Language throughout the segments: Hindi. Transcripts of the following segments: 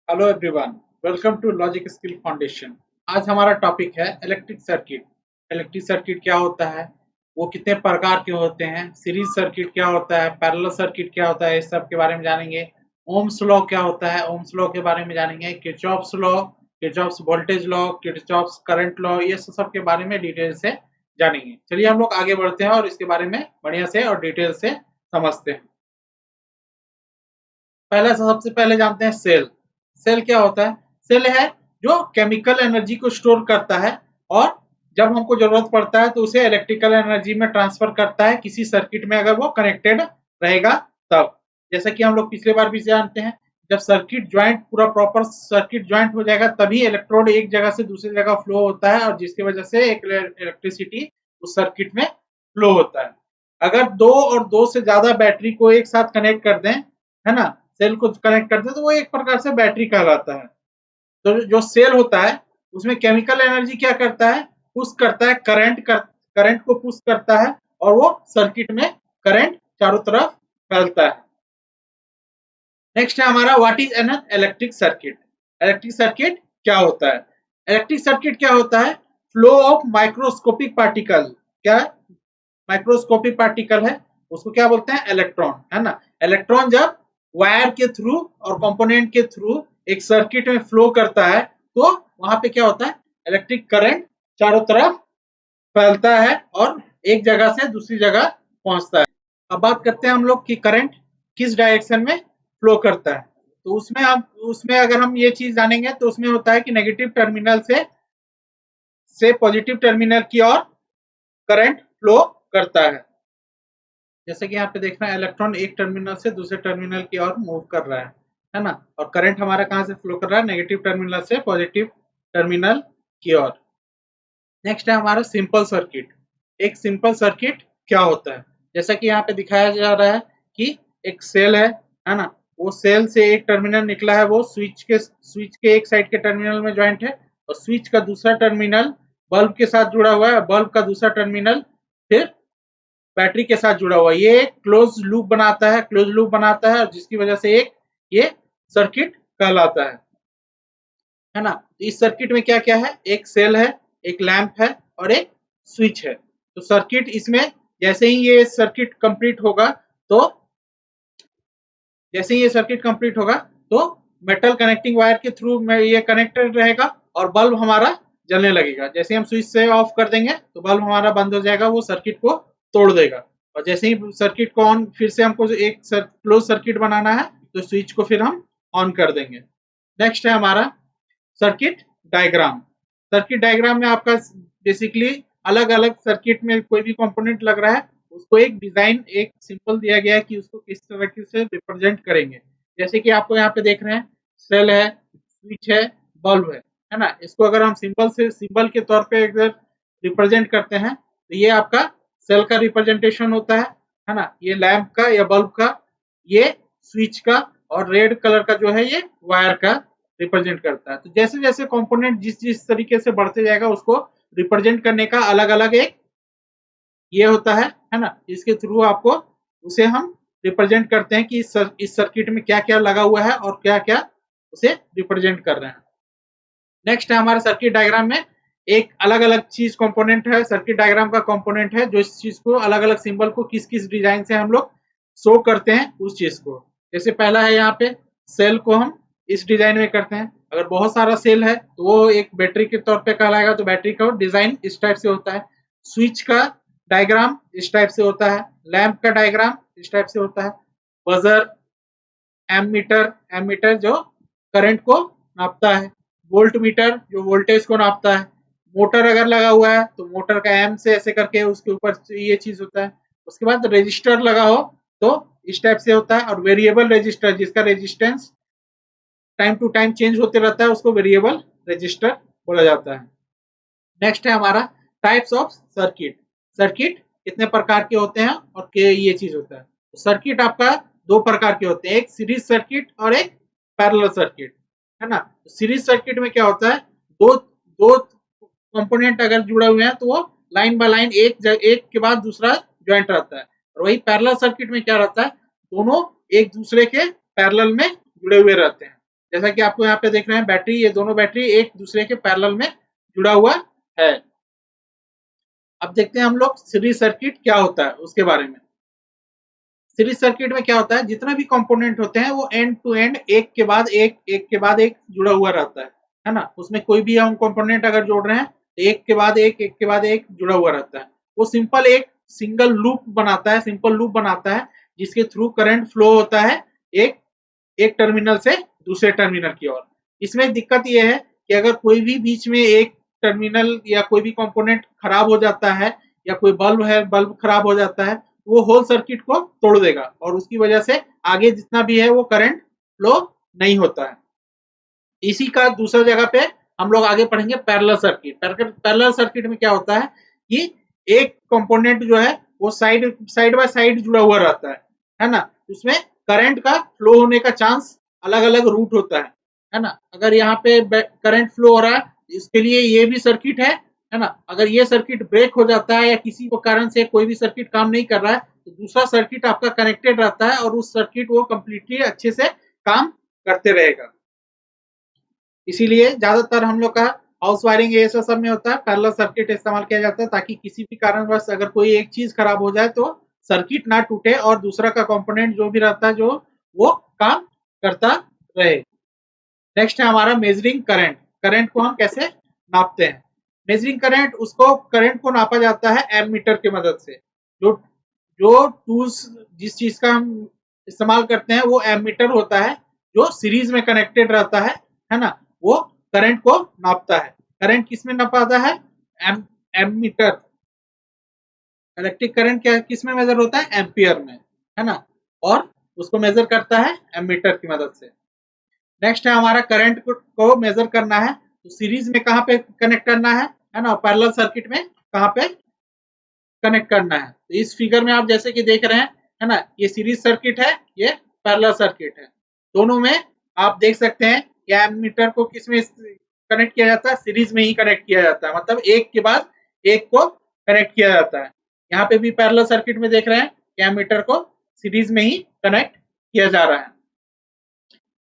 Hello everyone, welcome to Logic Skill Foundation. आज हमारा टॉपिक है इलेक्ट्रिक सर्किट। इलेक्ट्रिक सर्किट क्या होता है, वो कितने प्रकार के होते हैं, सीरीज सर्किट क्या होता है, पैरेलल सर्किट क्या होता है, इस सब के बारे में जानेंगे। ओम्स लॉ क्या होता है, ओम्स लॉ के बारे में जानेंगे। Kirchhoff's law, Kirchhoff's voltage law, Kirchhoff's current law, ये सब के बारे में डिटेल से जानेंगे। चलिए हम लोग आगे बढ़ते हैं और इसके बारे में बढ़िया से और डिटेल से समझते हैं। पहले सबसे पहले जानते हैं सेल। सेल क्या होता है? सेल है जो केमिकल एनर्जी को स्टोर करता है और जब हमको जरूरत पड़ता है तो उसे इलेक्ट्रिकल एनर्जी में ट्रांसफर करता है किसी सर्किट में, अगर वो कनेक्टेड रहेगा तब। जैसा कि हम लोग पिछले बार भी जानते हैं, जब सर्किट ज्वाइंट पूरा प्रॉपर सर्किट ज्वाइंट हो जाएगा तभी इलेक्ट्रोड एक जगह से दूसरी जगह फ्लो होता है और जिसकी वजह से एक इलेक्ट्रिसिटी उस सर्किट में फ्लो होता है। अगर दो और दो से ज्यादा बैटरी को एक साथ कनेक्ट कर दें, है ना, सेल को कनेक्ट करते हैं तो वो एक प्रकार से बैटरी कहलाता है। तो जो सेल होता है उसमें केमिकल एनर्जी क्या करता है, पुश करता है, करंट को पुश करता है और वो सर्किट में करंट चारों तरफ फैलता है। नेक्स्ट है हमारा what is an electric circuit. Electric circuit क्या होता है? इलेक्ट्रिक सर्किट क्या होता है? Flow of microscopic particle. क्या है? माइक्रोस्कोपिक पार्टिकल है, उसको क्या बोलते हैं? इलेक्ट्रॉन, है ना। इलेक्ट्रॉन जब वायर के थ्रू और कंपोनेंट के थ्रू एक सर्किट में फ्लो करता है तो वहां पे क्या होता है? इलेक्ट्रिक करंट चारों तरफ फैलता है और एक जगह से दूसरी जगह पहुंचता है। अब बात करते हैं हम लोग कि करंट किस डायरेक्शन में फ्लो करता है। तो उसमें अगर हम ये चीज जानेंगे तो उसमें होता है कि नेगेटिव टर्मिनल से पॉजिटिव टर्मिनल की ओर करंट फ्लो करता है। जैसे कि यहाँ पे देखना है, इलेक्ट्रॉन एक टर्मिनल से दूसरे टर्मिनल की ओर मूव कर रहा है ना। और करंट हमारा कहाँ से फ्लो कर रहा है? नेगेटिव टर्मिनल से पॉजिटिव टर्मिनल की ओर। नेक्स्ट है हमारा सिंपल सर्किट। एक सिंपल सर्किट क्या होता है? जैसा कि यहाँ पे दिखाया जा रहा है कि एक सेल है ना। वो सेल से एक टर्मिनल निकला है, वो स्विच के एक साइड के टर्मिनल में ज्वाइंट है और स्विच का दूसरा टर्मिनल बल्ब के साथ जुड़ा हुआ है, बल्ब का दूसरा टर्मिनल फिर बैटरी के साथ जुड़ा हुआ है। ये एक क्लोज लूप बनाता है और जिसकी वजह से एक ये सर्किट कहलाता है ना। तो इस सर्किट में क्या क्या है? एक सेल है, एक लैंप है और एक स्विच है। तो सर्किट इसमें जैसे ही ये सर्किट कंप्लीट होगा तो जैसे ही ये सर्किट कंप्लीट होगा तो मेटल कनेक्टिंग वायर के थ्रू में ये कनेक्टेड रहेगा और बल्ब हमारा जलने लगेगा। जैसे हम स्विच से ऑफ कर देंगे तो बल्ब हमारा बंद हो जाएगा, वो सर्किट को तोड़ देगा। और जैसे ही सर्किट को ऑन, फिर से हमको एक क्लोज सर्किट बनाना है तो स्विच को फिर हम ऑन कर देंगे। नेक्स्ट है हमारा सर्किट डायग्राम। सर्किट डायग्राम में आपका बेसिकली अलग अलग सर्किट में कोई भी कंपोनेंट लग रहा है उसको एक डिजाइन, एक सिंबल दिया गया है कि उसको किस तरीके से रिप्रेजेंट करेंगे। जैसे कि आपको यहाँ पे देख रहे हैं, सेल है, स्विच है, बल्ब है ना। इसको अगर हम सिंबल के तौर पे अगर रिप्रेजेंट करते हैं तो ये आपका सेल का रिप्रेजेंटेशन होता है ना। ये लैंप का या बल्ब का, ये स्विच का और रेड कलर का जो है ये वायर का रिप्रेजेंट करता है। तो जैसे जैसे कंपोनेंट जिस जिस तरीके से बढ़ते जाएगा उसको रिप्रेजेंट करने का अलग अलग एक ये होता है ना। इसके थ्रू आपको उसे हम रिप्रेजेंट करते हैं कि इस सर्किट में क्या क्या लगा हुआ है और क्या क्या उसे रिप्रेजेंट कर रहे हैं। नेक्स्ट है हमारे सर्किट डायग्राम में एक अलग अलग चीज कंपोनेंट है। सर्किट डायग्राम का कंपोनेंट है जो इस चीज को अलग अलग सिंबल को किस किस डिजाइन से हम लोग शो करते हैं उस चीज को। जैसे पहला है यहाँ पे सेल को हम इस डिजाइन में करते हैं। अगर बहुत सारा सेल है तो वो एक बैटरी के तौर पे कहलाएगा, तो बैटरी का डिजाइन इस टाइप से होता है। स्विच का डायग्राम इस टाइप से होता है, लैंप का डायग्राम इस टाइप से होता है, बजर, एमीटर जो करंट को नापता है, वोल्ट मीटर जो वोल्टेज को नापता है, मोटर अगर लगा हुआ है तो मोटर का एम से ऐसे करके उसके ऊपर ये चीज होता है। उसके बाद रजिस्टर लगा हो तो इस टाइप से होता है, और वेरिएबल रजिस्टर जिसका resistance time to time change होते रहता है उसको वेरिएबल रजिस्टर बोला जाता है। नेक्स्ट है हमारा टाइप्स ऑफ सर्किट। सर्किट कितने प्रकार के होते हैं और ये चीज होता है। सर्किट आपका दो प्रकार के होते हैं, एक सीरीज सर्किट और एक पैरेलल सर्किट, है ना। सीरीज सर्किट में क्या होता है, दो दो कंपोनेंट अगर जुड़े हुए हैं तो वो लाइन बाय लाइन एक के बाद दूसरा ज्वाइंट रहता है। और वही पैरेलल सर्किट में क्या रहता है, दोनों एक दूसरे के पैरेलल में जुड़े हुए रहते हैं। जैसा कि आपको यहाँ पे देख रहे हैं बैटरी, ये दोनों बैटरी एक दूसरे के पैरेलल में जुड़ा हुआ है। अब देखते हैं हम लोग सीरीज सर्किट क्या होता है उसके बारे में। सीरीज सर्किट में क्या होता है, जितना भी कंपोनेंट होते हैं वो एंड टू एंड एक के बाद एक जुड़ा हुआ रहता है ना। उसमें कोई भी हम कंपोनेंट अगर जोड़ रहे हैं तो एक के बाद एक जुड़ा हुआ रहता है। वो सिंपल एक सिंगल लूप बनाता है, सिंपल लूप बनाता है जिसके थ्रू करंट फ्लो होता है एक एक टर्मिनल से दूसरे टर्मिनल की ओर। इसमें दिक्कत यह है कि अगर कोई भी बीच में एक टर्मिनल या कोई भी कंपोनेंट खराब हो जाता है या कोई बल्ब है, बल्ब खराब हो जाता है, वो होल सर्किट को तोड़ देगा और उसकी वजह से आगे जितना भी है वो करंट फ्लो नहीं होता है। इसी का दूसरा जगह पे हम लोग आगे पढ़ेंगे पैरेलल सर्किट। पैरेलल सर्किट में क्या होता है कि एक कंपोनेंट जो है वो साइड बाय साइड जुड़ा हुआ रहता है ना। उसमें करंट का फ्लो होने का चांस अलग अलग रूट होता है ना। अगर यहाँ पे करंट फ्लो हो रहा है, इसके लिए ये भी सर्किट है ना। अगर ये सर्किट ब्रेक हो जाता है या किसी कारण से कोई भी सर्किट काम नहीं कर रहा है तो दूसरा सर्किट आपका कनेक्टेड रहता है और उस सर्किट वो कंप्लीटली अच्छे से काम करते रहेगा। इसीलिए ज्यादातर हम लोग का हाउस वायरिंग ये सब में होता है पैरेलल सर्किट इस्तेमाल किया जाता है, ताकि किसी भी कारणवश अगर कोई एक चीज खराब हो जाए तो सर्किट ना टूटे और दूसरा का कंपोनेंट जो भी रहता है जो वो काम करता रहे। नेक्स्ट है हमारा मेजरिंग करंट। करंट को हम कैसे नापते हैं। मेजरिंग करंट, उसको करंट को नापा जाता है एमीटर की मदद से। जो जो टूल्स जिस चीज का हम इस्तेमाल करते हैं वो एमीटर होता है जो सीरीज में कनेक्टेड रहता है ना। वो करंट को नापता है। करंट किस में नापाता है, एमीटर। इलेक्ट्रिक करंट क्या किस में मेजर होता है, एम्पियर में, है ना। और उसको मेजर करता है एमीटर की मदद से। नेक्स्ट है हमारा करंट को मेजर करना है तो सीरीज में कहाँ पे कनेक्ट करना है ना, पैरेलल सर्किट में कहाँ पे कनेक्ट करना है। तो इस फिगर में आप जैसे कि देख रहे हैं है ना, ये सीरीज सर्किट है, ये पैरेलल सर्किट है। दोनों में आप देख सकते हैं कि एमीटर को किस में कनेक्ट किया जाता है, सीरीज में ही कनेक्ट किया जाता है, मतलब एक के बाद एक को कनेक्ट किया जाता है। यहाँ पे भी पैरेलल सर्किट में देख रहे हैं कि एमीटर को सीरीज में ही कनेक्ट किया जा रहा है।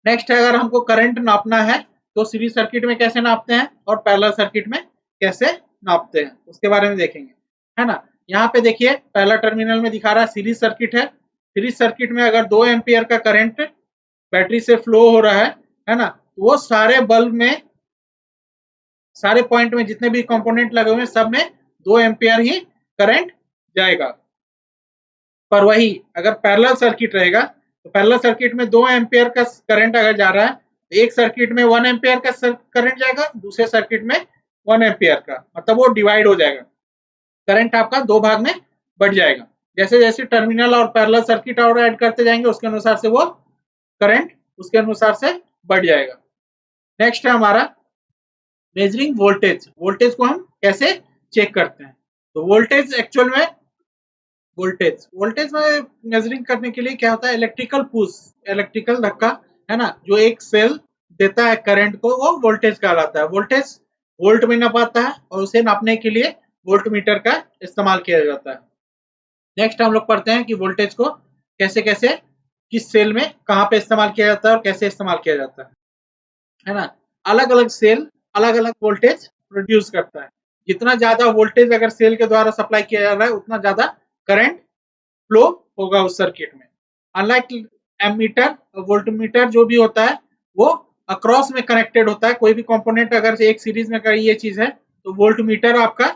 नेक्स्ट अगर हमको करंट नापना है तो सीरीज सर्किट में कैसे नापते हैं और पैरेलल सर्किट में कैसे नापते हैं उसके बारे में देखेंगे, है ना। यहाँ पे देखिए पहला टर्मिनल में दिखा रहा है सीरीज सर्किट है। सीरीज सर्किट में अगर 2 एम्पियर का करंट बैटरी से फ्लो हो रहा है ना, तो वो सारे बल्ब में, सारे पॉइंट में जितने भी कंपोनेंट लगे हुए हैं सब में 2 एम्पियर ही करंट जाएगा। पर वही अगर पैरेलल सर्किट रहेगा तो पैरेलल सर्किट में 2 एम्पियर का करंट अगर जा रहा है तो एक सर्किट में 1 एम्पियर का करंट जाएगा, दूसरे सर्किट में 1 एम्पियर का, मतलब वो डिवाइड हो जाएगा। करंट आपका 2 भाग में बढ़ जाएगा। जैसे जैसे टर्मिनल और पैरेलल सर्किट और ऐड करते जाएंगे उसके अनुसार से वो करंट उसके अनुसार से बढ़ जाएगा। नेक्स्ट है हमारा मेजरिंग वोल्टेज। वोल्टेज को हम कैसे चेक करते हैं, तो वोल्टेज एक्चुअल में वोल्टेज में मेजरिंग करने के लिए क्या होता है, इलेक्ट्रिकल पुश, इलेक्ट्रिकल धक्का, है ना, जो एक सेल देता है करंट को, वो वोल्टेज कहलाता है। वोल्टेज वोल्ट में नापाता है और उसे नापने के लिए वोल्ट मीटर का इस्तेमाल किया जाता है। नेक्स्ट हम लोग पढ़ते हैं कि वोल्टेज को कैसे कैसे किस सेल में कहाँ पे इस्तेमाल किया जाता है और कैसे इस्तेमाल किया जाता है ना। अलग अलग सेल अलग अलग वोल्टेज प्रोड्यूस करता है। जितना ज्यादा वोल्टेज अगर सेल के द्वारा सप्लाई किया जा रहा है उतना ज्यादा करंट फ्लो होगा उस सर्किट में। अनलाइक एमीटर, वोल्टमीटर जो भी होता है वो अक्रॉस में कनेक्टेड होता है। कोई भी कंपोनेंट अगर एक सीरीज में करी ये चीज है तो वोल्टमीटर आपका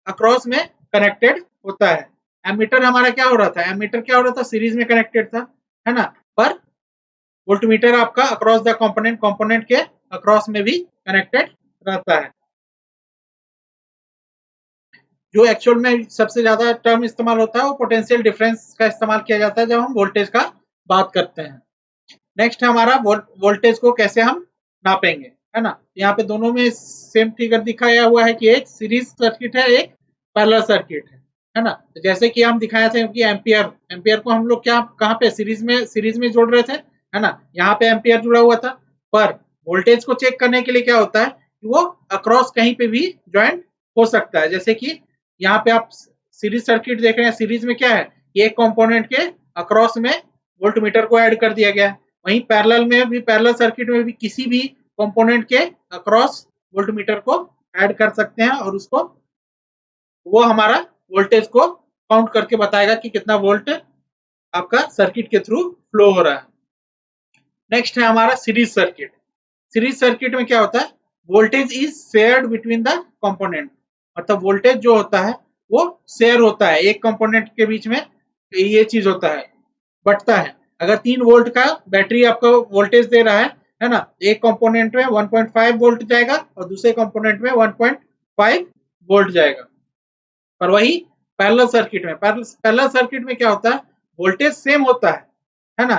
अक्रॉस में कनेक्टेड होता है। एमीटर हमारा क्या हो रहा था, एमीटर क्या हो रहा था, सीरीज में कनेक्टेड था, है ना। पर वोल्टमीटर आपका अक्रॉस द कंपोनेंट के अक्रॉस में भी कनेक्टेड रहता है। जो एक्चुअल में सबसे ज्यादा टर्म इस्तेमाल होता है वो पोटेंशियल डिफरेंस का इस्तेमाल किया जाता है जब हम वोल्टेज का बात करते हैं। नेक्स्ट हमारा वोल्टेज को कैसे हम नापेंगे, है ना। यहाँ पे दोनों में सेम फिगर दिखाया हुआ है कि एक सीरीज सर्किट है, एक पैरेलल सर्किट है ना। तो जैसे कि हम दिखाए थे कि एम्पियर को हम लोग क्या कहाँ पे सीरीज में जोड़ रहे थे, है ना। यहाँ पे एम्पियर जुड़ा हुआ था। पर वोल्टेज को चेक करने के लिए क्या होता है कि वो अक्रॉस कहीं पे भी ज्वाइंट हो सकता है। जैसे कि यहाँ पे आप सीरीज सर्किट देख रहे हैं, सीरीज में क्या है, एक कंपोनेंट के अक्रॉस में वोल्टमीटर को ऐड कर दिया गया है। वहीं पैरेलल में भी, पैरेलल सर्किट में भी किसी भी कंपोनेंट के अक्रॉस वोल्टमीटर को ऐड कर सकते हैं और उसको, वो हमारा वोल्टेज को काउंट करके बताएगा कि कितना वोल्ट आपका सर्किट के थ्रू फ्लो हो रहा है। नेक्स्ट है हमारा सीरीज सर्किट। सीरीज सर्किट में क्या होता है, voltage is shared between the component, मतलब वोल्टेज जो होता है वो शेयर होता है एक कंपोनेंट के बीच में, ये चीज होता है, बटता है। अगर 3 वोल्ट का बैटरी आपको वोल्टेज दे रहा है ना, एक कंपोनेंट में 1.5 वोल्ट जाएगा और दूसरे कंपोनेंट में 1.5 वोल्ट जाएगा। पर वही पैरेलल सर्किट में, पैरेलल सर्किट में क्या होता है, वोल्टेज सेम होता है ना।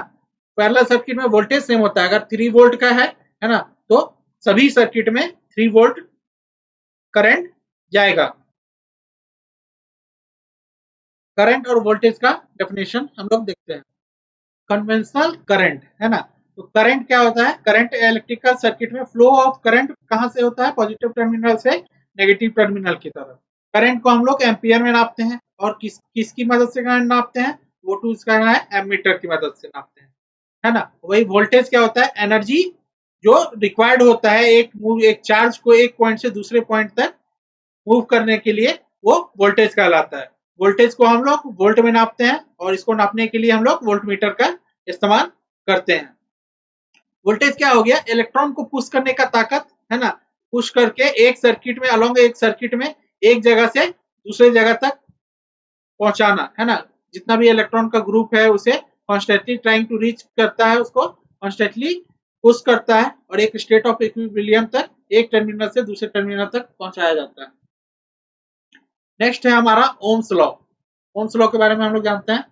पैरेलल सर्किट में वोल्टेज सेम होता है। अगर 3 वोल्ट का है ना, तो सभी सर्किट में 3 वोल्ट करंट जाएगा। करंट और वोल्टेज का डेफिनेशन हम लोग देखते हैं। कन्वेंशनल करंट है ना, तो करंट क्या होता है, करंट इलेक्ट्रिकल सर्किट में फ्लो ऑफ करंट कहां से होता है, पॉजिटिव टर्मिनल से नेगेटिव टर्मिनल की तरफ। करंट को हम लोग एम्पियर में नापते हैं और किसकी मदद से करंट नापते हैं, वो टू इसका है एमीटर की मदद से नापते हैं, है ना। वही वोल्टेज क्या होता है, एनर्जी जो रिक्वायर्ड होता है एक चार्ज को एक पॉइंट से दूसरे पॉइंट तक मूव करने के लिए, वो वोल्टेज कहलाता है। वोल्टेज को हम लोग वोल्ट में नापते हैं और इसको नापने के लिए हम लोग वोल्टमीटर का इस्तेमाल करते हैं। वोल्टेज क्या हो गया, इलेक्ट्रॉन को पुश करने का ताकत, है ना। पुश करके एक सर्किट में, अलोंग एक सर्किट में एक जगह से दूसरे जगह तक पहुंचाना, है ना। जितना भी इलेक्ट्रॉन का ग्रुप है उसे कॉन्स्टेंटली ट्राइंग टू रीच करता है, उसको कॉन्स्टेंटली पुश करता है और एक स्टेट ऑफ इक्विलिब्रियम तक, एक टर्मिनल से दूसरे टर्मिनल तक पहुंचाया जाता है। नेक्स्ट है हमारा ओम्स लॉ। ओम्स लॉ के बारे में हम लोग जानते हैं।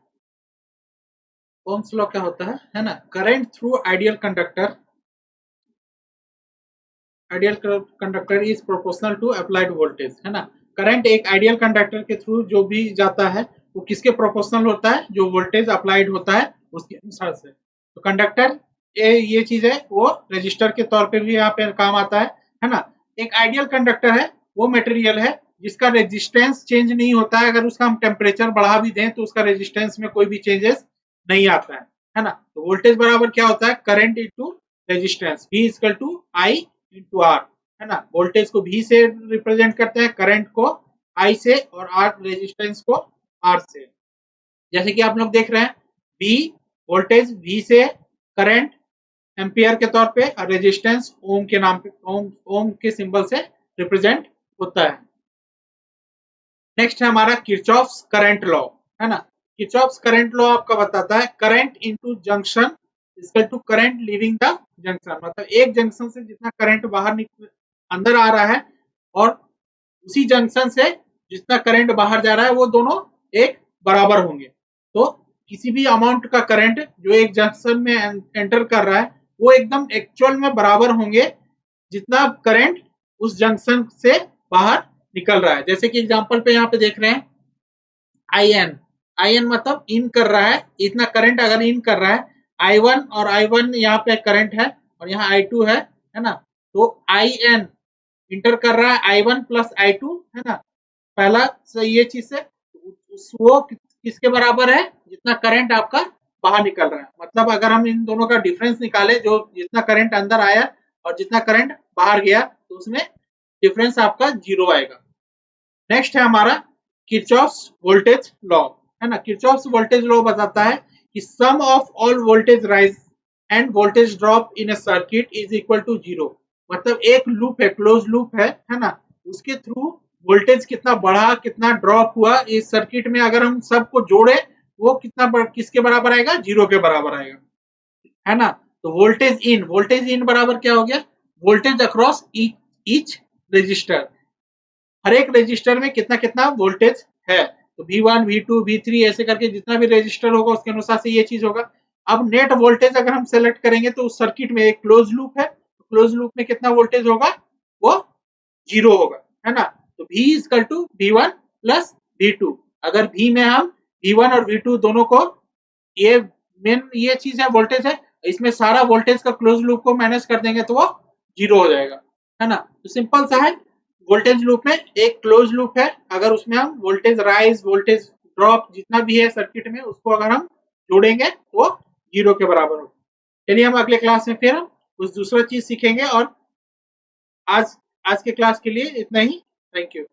ओम्स लॉ क्या होता है ना, current through ideal conductor, ideal conductor is proportional to applied voltage, है ना। करंट एक आइडियल कंडक्टर के थ्रू जो भी जाता है वो किसके प्रोपोर्शनल होता है, जो वोल्टेज अप्लाइड होता है उसके अनुसार से। तो कंडक्टर ये चीज है, वो रजिस्टर के तौर पे भी यहाँ पे काम आता है ना। एक आइडियल कंडक्टर है वो मटेरियल है जिसका रेजिस्टेंस चेंज नहीं होता है। अगर उसका हम टेम्परेचर बढ़ा भी दें तो उसका रेजिस्टेंस में कोई भी चेंजेस नहीं आता है ना। तो वोल्टेज बराबर क्या होता है, current into resistance, V equal to I into R, है ना। वोल्टेज को V से रिप्रेजेंट करते हैं, करंट को I से और आर रेजिस्टेंस को R से। जैसे कि आप लोग देख रहे हैं, V वोल्टेज V से, करंट एम्पियर के तौर पे और रेजिस्टेंस ओम के नाम पे, ओम के सिंबल से रिप्रेजेंट होता है। नेक्स्ट है हमारा किरचॉफ्स करंट लॉ, है ना। किरचॉफ्स करंट लॉ आपका बताता है current into junction equal to current leaving the junction, मतलब एक जंक्शन से जितना करंट बाहर अंदर आ रहा है और उसी जंक्शन से जितना करंट बाहर जा रहा है वो दोनों एक बराबर होंगे। तो किसी भी अमाउंट का करंट जो एक जंक्शन में एंटर कर रहा है वो एकदम एक्चुअल में बराबर होंगे जितना करंट उस जंक्शन से बाहर निकल रहा है। जैसे कि एग्जांपल पे यहाँ पे देख रहे हैं, आई एन मतलब इन कर रहा है, इतना करंट अगर इन कर रहा है, I1 और I1 यहाँ पे करंट है और यहाँ I2 है ना। तो IN इंटर कर रहा है I1 प्लस I2, है ना। पहला ये चीज से वो किसके बराबर है, जितना करंट आपका बाहर निकल रहा है। मतलब अगर हम इन दोनों का डिफरेंस निकाले, जो जितना करंट अंदर आया और जितना करंट बाहर गया, तो उसमें डिफरेंस आपका 0 आएगा। नेक्स्ट है हमारा किरचॉफ्स वोल्टेज लॉ, है ना। किरचॉफ्स वोल्टेज लॉ बताता है कि sum of all voltage rise and voltage drop in a circuit is equal to 0। मतलब एक लूप है, क्लोज लूप है ना, उसके थ्रू वोल्टेज कितना बढ़ा कितना ड्रॉप हुआ इस सर्किट में, अगर हम सबको जोड़े वो कितना किसके बराबर आएगा, 0 के बराबर आएगा, है ना। तो वोल्टेज इन बराबर क्या हो गया, वोल्टेज अक्रॉस ईच रजिस्टर, हर एक रजिस्टर में कितना कितना वोल्टेज है। तो V1 V2 V3 ऐसे करके जितना भी रजिस्टर होगा उसके अनुसार से ये चीज होगा। अब नेट वोल्टेज अगर हम सेलेक्ट करेंगे तो उस सर्किट में एक क्लोज लूप है, तो क्लोज लूप में कितना वोल्टेज होगा, वो 0 होगा, है ना। तो V equal to V1 plus V2। अगर V में हम V1 और V2 दोनों को, ये मेन ये चीज है वोल्टेज है, इसमें सारा वोल्टेज का क्लोज लूप को मैनेज कर देंगे तो वो 0 हो जाएगा, है ना। तो सिंपल सा है, वोल्टेज लूप में एक क्लोज लूप है, अगर उसमें हम वोल्टेज राइज वोल्टेज ड्रॉप जितना भी है सर्किट में उसको अगर हम जोड़ेंगे तो 0 के बराबर होगा। चलिए हम अगले क्लास में फिर कुछ दूसरा चीज सीखेंगे। और आज आज के क्लास के लिए इतना ही। Thank you.